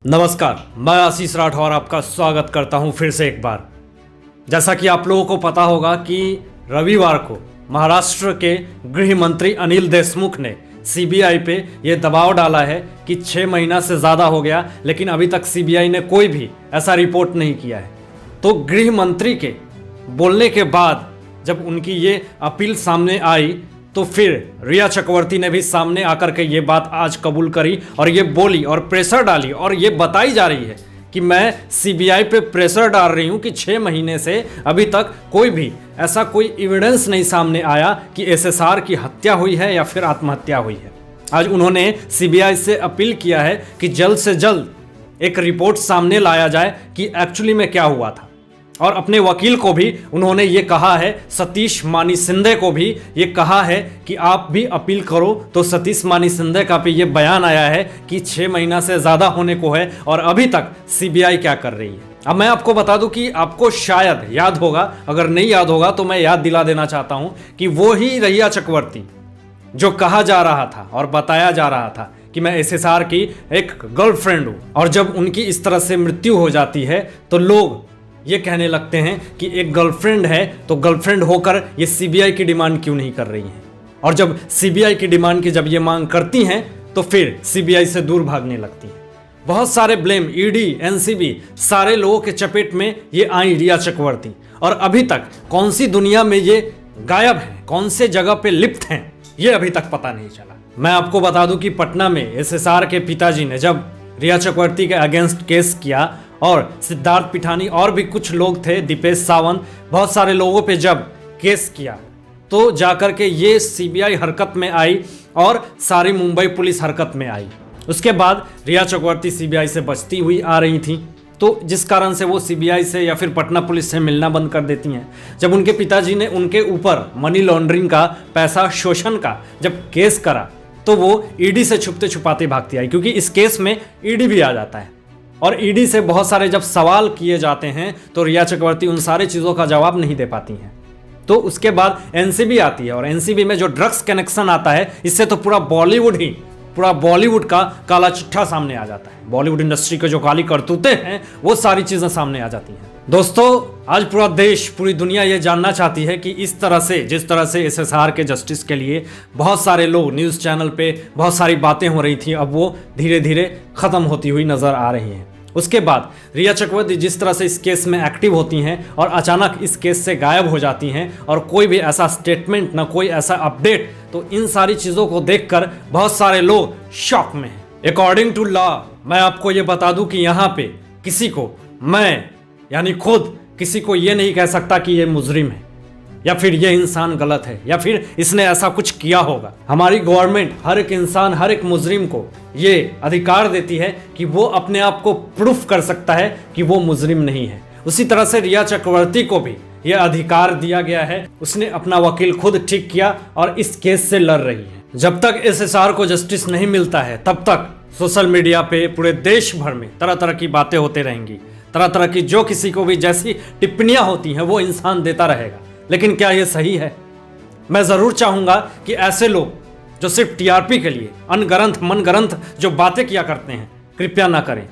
नमस्कार, मैं आशीष राठौर आपका स्वागत करता हूं फिर से एक बार। जैसा कि आप लोगों को पता होगा कि रविवार को महाराष्ट्र के गृह मंत्री अनिल देशमुख ने सीबीआई पे ये दबाव डाला है कि 6 महीना से ज़्यादा हो गया, लेकिन अभी तक सीबीआई ने कोई भी ऐसा रिपोर्ट नहीं किया है। तो गृह मंत्री के बोलने के बाद जब उनकी ये अपील सामने आई तो फिर रिया चक्रवर्ती ने भी सामने आकर के ये बात आज कबूल करी और ये बोली और प्रेशर डाली और ये बताई जा रही है कि मैं सीबीआई पे प्रेशर डाल रही हूँ कि 6 महीने से अभी तक कोई भी ऐसा कोई एविडेंस नहीं सामने आया कि एसएसआर की हत्या हुई है या फिर आत्महत्या हुई है। आज उन्होंने सीबीआई से अपील किया है कि जल्द से जल्द एक रिपोर्ट सामने लाया जाए कि एक्चुअली में क्या हुआ था। और अपने वकील को भी उन्होंने ये कहा है, सतीश मानी शिंदे को भी ये कहा है कि आप भी अपील करो। तो सतीश मानी शिंदे का भी ये बयान आया है कि 6 महीना से ज़्यादा होने को है और अभी तक सीबीआई क्या कर रही है। अब मैं आपको बता दूं कि आपको शायद याद होगा, अगर नहीं याद होगा तो मैं याद दिला देना चाहता हूं कि वो ही रिया चक्रवर्ती जो कहा जा रहा था और बताया जा रहा था कि मैं एसएसआर की एक गर्लफ्रेंड हूँ, और जब उनकी इस तरह से मृत्यु हो जाती है तो लोग ये कहने लगते हैं कि एक गर्लफ्रेंड है तो गर्लफ्रेंड होकर ये सीबीआई की डिमांड क्यों नहीं कर रही हैं। और जब सीबीआई की डिमांड की जब ये मांग करती हैं तो फिर सीबीआई से दूर भागने लगती हैं। बहुत सारे ब्लेम ईडी, एनसीबी, सारे लोगों के चपेट में ये आई रिया चक्रवर्ती, और अभी तक कौन सी दुनिया में ये गायब है, कौन से जगह पे लिप्त हैं, ये अभी तक पता नहीं चला। मैं आपको बता दूं कि पटना में एसएसआर के पिताजी ने जब रिया चक्रवर्ती के अगेंस्ट केस किया और सिद्धार्थ पिठानी और भी कुछ लोग थे, दीपेश सावंत, बहुत सारे लोगों पे जब केस किया तो जाकर के ये सीबीआई हरकत में आई और सारी मुंबई पुलिस हरकत में आई। उसके बाद रिया चक्रवर्ती सीबीआई से बचती हुई आ रही थी, तो जिस कारण से वो सीबीआई से या फिर पटना पुलिस से मिलना बंद कर देती हैं। जब उनके पिताजी ने उनके ऊपर मनी लॉन्ड्रिंग का, पैसा शोषण का जब केस करा तो वो ईडी से छुपते छुपाते भागती आई, क्योंकि इस केस में ईडी भी आ जाता है। और ईडी से बहुत सारे जब सवाल किए जाते हैं तो रिया चक्रवर्ती उन सारी चीज़ों का जवाब नहीं दे पाती हैं। तो उसके बाद एनसीबी आती है और एनसीबी में जो ड्रग्स कनेक्शन आता है, इससे तो पूरा बॉलीवुड का काला चिट्ठा सामने आ जाता है। बॉलीवुड इंडस्ट्री के जो काली करतूतें हैं वो सारी चीज़ें सामने आ जाती हैं। दोस्तों, आज पूरा देश, पूरी दुनिया ये जानना चाहती है कि इस तरह से, जिस तरह से एसएसआर के जस्टिस के लिए बहुत सारे लोग न्यूज़ चैनल पे बहुत सारी बातें हो रही थी, अब वो धीरे धीरे ख़त्म होती हुई नज़र आ रही हैं। उसके बाद रिया चक्रवर्ती जिस तरह से इस केस में एक्टिव होती हैं और अचानक इस केस से गायब हो जाती हैं और कोई भी ऐसा स्टेटमेंट, ना कोई ऐसा अपडेट, तो इन सारी चीज़ों को देखकर बहुत सारे लोग शॉक में हैं। अकॉर्डिंग टू लॉ मैं आपको ये बता दूं कि यहाँ पे किसी को, मैं यानी खुद किसी को ये नहीं कह सकता कि ये मुजरिम है या फिर ये इंसान गलत है या फिर इसने ऐसा कुछ किया होगा। हमारी गवर्नमेंट हर एक इंसान, हर एक मुजरिम को ये अधिकार देती है कि वो अपने आप को प्रूफ कर सकता है कि वो मुजरिम नहीं है। उसी तरह से रिया चक्रवर्ती को भी ये अधिकार दिया गया है। उसने अपना वकील खुद ठीक किया और इस केस से लड़ रही है। जब तक एसएसआर को जस्टिस नहीं मिलता है तब तक सोशल मीडिया पे पूरे देश भर में तरह तरह की बातें होते रहेंगी, तरह तरह की जो किसी को भी जैसी टिप्पणियां होती हैं वो इंसान देता रहेगा। लेकिन क्या ये सही है? मैं ज़रूर चाहूँगा कि ऐसे लोग जो सिर्फ टीआरपी के लिए अनगढ़ंत मनगढ़ंत जो बातें किया करते हैं, कृपया ना करें।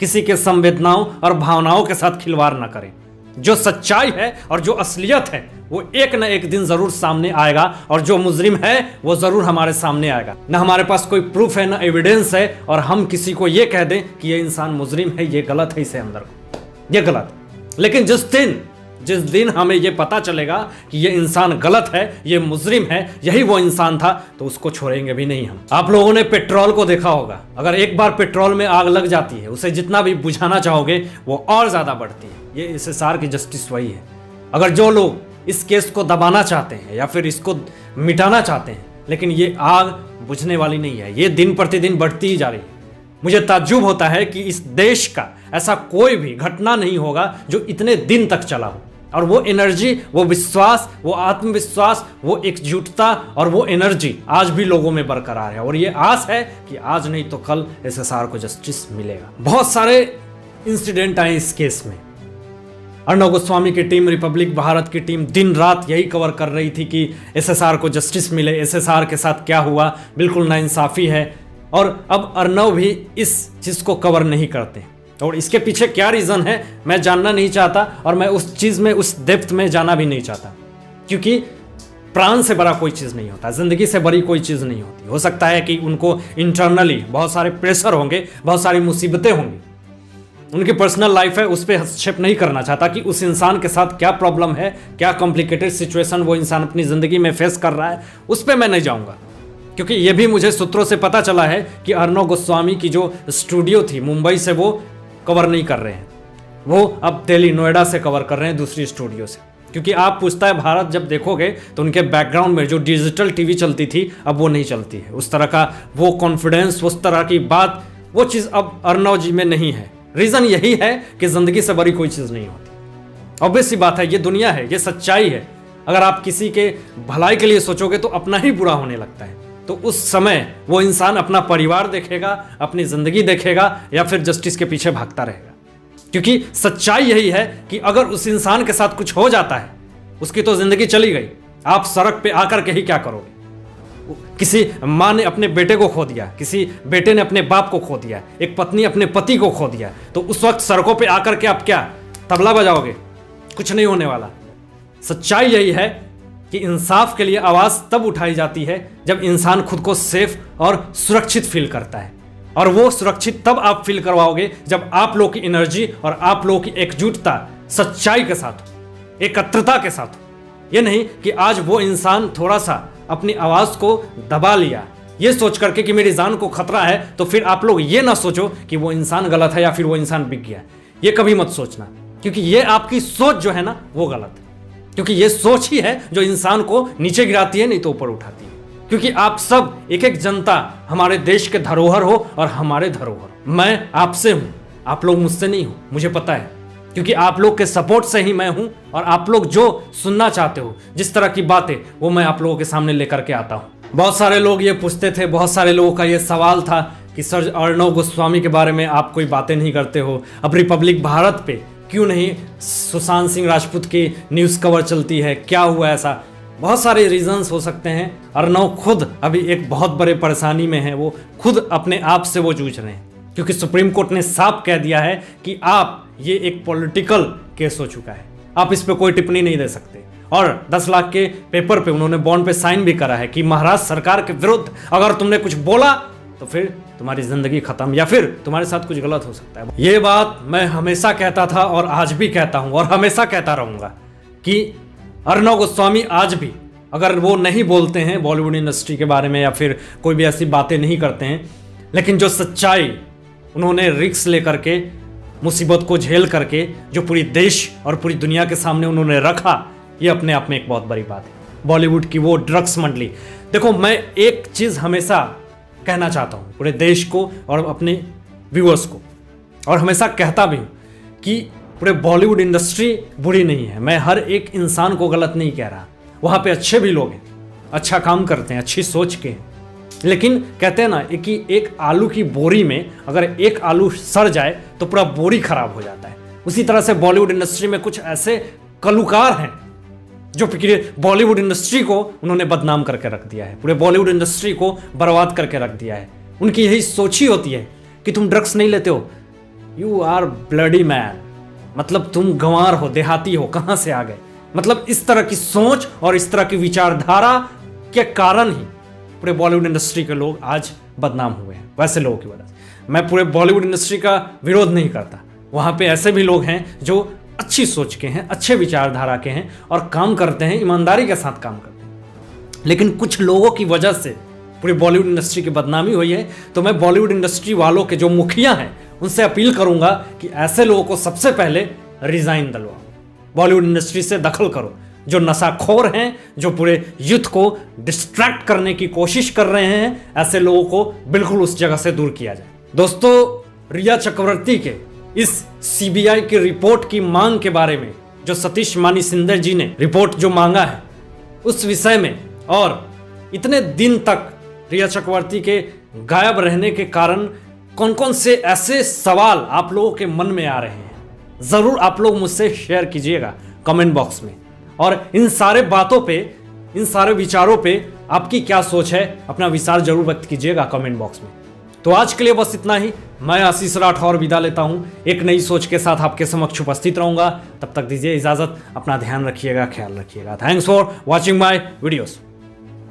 किसी के संवेदनाओं और भावनाओं के साथ खिलवाड़ ना करें। जो सच्चाई है और जो असलियत है वो एक न एक दिन ज़रूर सामने आएगा, और जो मुजरिम है वो ज़रूर हमारे सामने आएगा। ना हमारे पास कोई प्रूफ है, ना एविडेंस है, और हम किसी को ये कह दें कि ये इंसान मुजरिम है, ये गलत है, इसे अंदर को, ये गलत। लेकिन जिस दिन हमें ये पता चलेगा कि ये इंसान गलत है, ये मुजरिम है, यही वो इंसान था, तो उसको छोड़ेंगे भी नहीं हम। आप लोगों ने पेट्रोल को देखा होगा, अगर एक बार पेट्रोल में आग लग जाती है, उसे जितना भी बुझाना चाहोगे वो और ज़्यादा बढ़ती है। ये एसएसआर की जस्टिस वही है। अगर जो लोग इस केस को दबाना चाहते हैं या फिर इसको मिटाना चाहते हैं, लेकिन ये आग बुझने वाली नहीं है, ये दिन प्रतिदिन बढ़ती ही जा रही है। मुझे ताज्जुब होता है कि इस देश का ऐसा कोई भी घटना नहीं होगा जो इतने दिन तक चला हो, और वो एनर्जी, वो विश्वास, वो आत्मविश्वास, वो एकजुटता और वो एनर्जी आज भी लोगों में बरकरार है। और ये आस है कि आज नहीं तो कल एसएसआर को जस्टिस मिलेगा। बहुत सारे इंसिडेंट आए इस केस में। अर्णव गोस्वामी की टीम, रिपब्लिक भारत की टीम दिन रात यही कवर कर रही थी कि एसएसआर को जस्टिस मिले, एसएसआर के साथ क्या हुआ, बिल्कुल नाइंसाफ़ी है। और अब अर्णव भी इस चीज़ को कवर नहीं करते। और इसके पीछे क्या रीज़न है मैं जानना नहीं चाहता, और मैं उस चीज़ में, उस डेप्थ में जाना भी नहीं चाहता, क्योंकि प्राण से बड़ा कोई चीज़ नहीं होता, ज़िंदगी से बड़ी कोई चीज़ नहीं होती। हो सकता है कि उनको इंटरनली बहुत सारे प्रेशर होंगे, बहुत सारी मुसीबतें होंगी, उनकी पर्सनल लाइफ है, उस पर हस्तक्षेप नहीं करना चाहता कि उस इंसान के साथ क्या प्रॉब्लम है, क्या कॉम्प्लिकेटेड सिचुएशन वो इंसान अपनी ज़िंदगी में फेस कर रहा है, उस पर मैं नहीं जाऊँगा। क्योंकि ये भी मुझे सूत्रों से पता चला है कि अर्णव गोस्वामी की जो स्टूडियो थी मुंबई से, वो कवर नहीं कर रहे हैं, वो अब दिल्ली नोएडा से कवर कर रहे हैं, दूसरी स्टूडियो से। क्योंकि आप पूछता है भारत जब देखोगे तो उनके बैकग्राउंड में जो डिजिटल टीवी चलती थी अब वो नहीं चलती है, उस तरह का वो कॉन्फिडेंस, उस तरह की बात, वो चीज़ अब अर्णव जी में नहीं है। रीज़न यही है कि ज़िंदगी से बड़ी कोई चीज़ नहीं होती। ऑब्वियस सी बात है, ये दुनिया है, ये सच्चाई है। अगर आप किसी के भलाई के लिए सोचोगे तो अपना ही बुरा होने लगता है, तो उस समय वो इंसान अपना परिवार देखेगा, अपनी ज़िंदगी देखेगा, या फिर जस्टिस के पीछे भागता रहेगा। क्योंकि सच्चाई यही है कि अगर उस इंसान के साथ कुछ हो जाता है, उसकी तो ज़िंदगी चली गई। आप सड़क पे आकर के ही क्या करोगे? किसी माँ ने अपने बेटे को खो दिया, किसी बेटे ने अपने बाप को खो दिया, एक पत्नी अपने पति को खो दिया, तो उस वक्त सड़कों पे आकर के आप क्या तबला बजाओगे? कुछ नहीं होने वाला। सच्चाई यही है कि इंसाफ के लिए आवाज़ तब उठाई जाती है जब इंसान खुद को सेफ और सुरक्षित फील करता है, और वो सुरक्षित तब आप फील करवाओगे जब आप लोगों की एनर्जी और आप लोगों की एकजुटता सच्चाई के साथ हो, एकत्रता के साथ हो। ये नहीं कि आज वो इंसान थोड़ा सा अपनी आवाज़ को दबा लिया, ये सोच करके कि मेरी जान को खतरा है, तो फिर आप लोग ये ना सोचो कि वो इंसान गलत है या फिर वो इंसान बिक गया। ये कभी मत सोचना, क्योंकि ये आपकी सोच जो है ना वो गलत है। क्योंकि ये सोच ही है जो इंसान को नीचे गिराती है, नहीं तो ऊपर उठाती है। क्योंकि आप सब एक एक जनता हमारे देश के धरोहर हो और हमारे धरोहर। मैं आपसे हूँ, आप लोग मुझसे नहीं हो, मुझे पता है, क्योंकि आप लोग के सपोर्ट से ही मैं हूँ। और आप लोग जो सुनना चाहते हो, जिस तरह की बातें, वो मैं आप लोगों के सामने लेकर के आता हूँ। बहुत सारे लोग ये पूछते थे, बहुत सारे लोगों का ये सवाल था कि सर अर्णव गोस्वामी के बारे में आप कोई बातें नहीं करते हो, अब रिपब्लिक भारत पे क्यों नहीं सुशांत सिंह राजपूत की न्यूज़ कवर चलती है, क्या हुआ ऐसा? बहुत सारे रीजंस हो सकते हैं। अर्णव खुद अभी एक बहुत बड़े परेशानी में है, वो खुद अपने आप से वो जूझ रहे हैं, क्योंकि सुप्रीम कोर्ट ने साफ कह दिया है कि आप ये एक पॉलिटिकल केस हो चुका है, आप इस पे कोई टिप्पणी नहीं दे सकते। और 10 लाख के पेपर पे उन्होंने बॉन्ड पे साइन भी करा है कि महाराष्ट्र सरकार के विरुद्ध अगर तुमने कुछ बोला तो फिर तुम्हारी जिंदगी खत्म, या फिर तुम्हारे साथ कुछ गलत हो सकता है। ये बात मैं हमेशा कहता था और आज भी कहता हूं और हमेशा कहता रहूंगा कि अर्णव गोस्वामी आज भी अगर वो नहीं बोलते हैं बॉलीवुड इंडस्ट्री के बारे में या फिर कोई भी ऐसी बातें नहीं करते हैं, लेकिन जो सच्चाई उन्होंने रिस्क लेकर के, मुसीबत को झेल करके जो पूरी देश और पूरी दुनिया के सामने उन्होंने रखा, ये अपने आप में एक बहुत बड़ी बात है। बॉलीवुड की वो ड्रग्स मंडली, देखो मैं एक चीज़ हमेशा कहना चाहता हूँ पूरे देश को और अपने व्यूअर्स को, और हमेशा कहता भी हूँ कि पूरे बॉलीवुड इंडस्ट्री बुरी नहीं है। मैं हर एक इंसान को गलत नहीं कह रहा, वहाँ पे अच्छे भी लोग हैं, अच्छा काम करते हैं, अच्छी सोच के हैं, लेकिन कहते हैं ना कि एक आलू की बोरी में अगर एक आलू सड़ जाए तो पूरा बोरी खराब हो जाता है। उसी तरह से बॉलीवुड इंडस्ट्री में कुछ ऐसे कलाकार हैं जो बॉलीवुड इंडस्ट्री को उन्होंने बदनाम करके रख दिया है, पूरे बॉलीवुड इंडस्ट्री को बर्बाद करके रख दिया है। उनकी यही सोच ही होती है कि तुम ड्रग्स नहीं लेते हो, यू आर ब्लडी मैन, मतलब तुम गंवार हो, देहाती हो, कहाँ से आ गए। मतलब इस तरह की सोच और इस तरह की विचारधारा के कारण ही पूरे बॉलीवुड इंडस्ट्री के लोग आज बदनाम हुए हैं, वैसे लोगों की वजह से। मैं पूरे बॉलीवुड इंडस्ट्री का विरोध नहीं करता, वहाँ पे ऐसे भी लोग हैं जो अच्छी सोच के हैं, अच्छे विचारधारा के हैं और काम करते हैं, ईमानदारी के साथ काम करते हैं। लेकिन कुछ लोगों की वजह से पूरी बॉलीवुड इंडस्ट्री की बदनामी हुई है। तो मैं बॉलीवुड इंडस्ट्री वालों के जो मुखिया हैं उनसे अपील करूंगा कि ऐसे लोगों को सबसे पहले रिजाइन दिलवाओ, बॉलीवुड इंडस्ट्री से दखल करो। जो नशाखोर हैं, जो पूरे यूथ को डिस्ट्रैक्ट करने की कोशिश कर रहे हैं, ऐसे लोगों को बिल्कुल उस जगह से दूर किया जाए। दोस्तों, रिया चक्रवर्ती के इस सीबीआई की रिपोर्ट की मांग के बारे में जो सतीश मानी सिंधे जी ने रिपोर्ट जो मांगा है उस विषय में, और इतने दिन तक रिया चक्रवर्ती के गायब रहने के कारण कौन कौन से ऐसे सवाल आप लोगों के मन में आ रहे हैं, ज़रूर आप लोग मुझसे शेयर कीजिएगा कमेंट बॉक्स में। और इन सारे बातों पे, इन सारे विचारों पे आपकी क्या सोच है, अपना विचार जरूर व्यक्त कीजिएगा कमेंट बॉक्स में। तो आज के लिए बस इतना ही। मैं आशीष राठौर विदा लेता हूं, एक नई सोच के साथ आपके समक्ष उपस्थित रहूंगा। तब तक दीजिए इजाजत, अपना ध्यान रखिएगा, ख्याल रखिएगा। Thanks for watching my videos.